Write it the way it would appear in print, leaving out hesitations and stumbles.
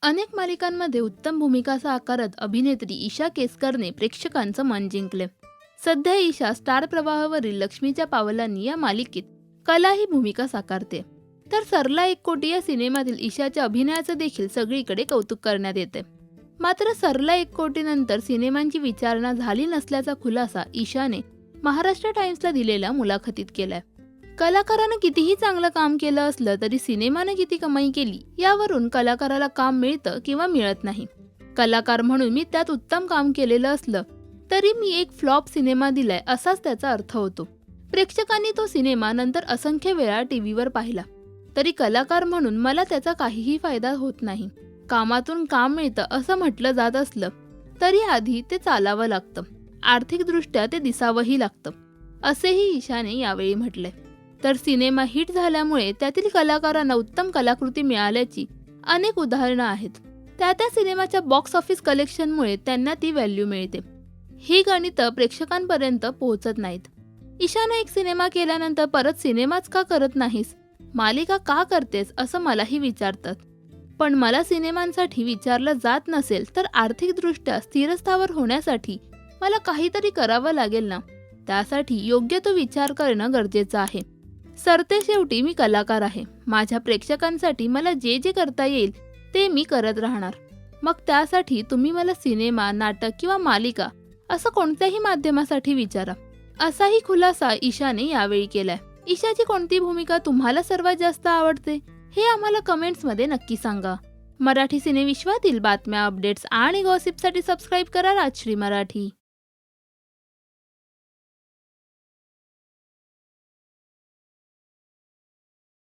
अनेक मालिकांमध्ये उत्तम भूमिका साकारत अभिनेत्री ईशा केसकरने प्रेक्षकांचं मन जिंकले. सध्या ईशा स्टार प्रवाहावरील लक्ष्मीच्या पावलांनी या मालिकेत कला ही भूमिका साकारते. तर सरला एक कोटी या सिनेमातील ईशाच्या अभिनयाचं देखील सगळीकडे कौतुक करण्यात येते. मात्र सरला एक कोटी नंतर सिनेमांची विचारणा झाली नसल्याचा खुलासा ईशाने महाराष्ट्र टाइम्सला दिलेल्या मुलाखतीत केलाय. कलाकारानं कितीही चांगलं काम केलं असलं तरी सिनेमानं किती कमाई केली यावरून कलाकाराला काम मिळतं किंवा मिळत नाही. कलाकार म्हणून मी त्यात उत्तम काम केलेलं असलं तरी मी एक फ्लॉप सिनेमा दिलाय असाच त्याचा अर्थ होतो. प्रेक्षकांनी तो सिनेमा नंतर असंख्य वेळा टीव्हीवर पाहिला तरी कलाकार म्हणून मला त्याचा काहीही फायदा होत नाही. कामातून काम मिळतं असं म्हटलं जात असलं तरी आधी ते चालावं लागतं, आर्थिकदृष्ट्या ते दिसावंही लागतं, असेही ईशाने यावेळी म्हटले. तर सिनेमा हिट झाल्यामुळे त्यातील कलाकारांना उत्तम कलाकृती मिळाल्याची अनेक उदाहरणं आहेत. त्या सिनेमाच्या बॉक्स ऑफिस कलेक्शनमुळे त्यांना ती व्हॅल्यू मिळते. ही गणितं प्रेक्षकांपर्यंत पोहोचत नाहीत. ईशाने एक सिनेमा केल्यानंतर परत सिनेमाच का करत नाहीस, मालिका का करतेस असं मलाही विचारतात. पण मला सिनेमांसाठी विचारलं जात नसेल तर आर्थिकदृष्ट्या स्थिरस्थावर होण्यासाठी मला काहीतरी करावं लागेल ना. त्यासाठी योग्य तो विचार करणं गरजेचं आहे. सरते शेवटी मी कलाकार आहे. माझ्या प्रेक्षकांसाठी मला जे जे करता येईल ते मी करत राहणार. मग त्यासाठी तुम्ही मला सिनेमा, नाटक किंवा मालिका असं कोणत्याही माध्यमासाठी विचारा, असाही खुलासा ईशाने यावेळी केलाय. ईशाची कोणती भूमिका तुम्हाला सर्वात जास्त आवडते हे आम्हाला कमेंट्समध्ये नक्की सांगा. मराठी सिनेविश्वातील बातम्या, अपडेट्स आणि गॉसिपसाठी सबस्क्राईब करा राजश्री मराठी.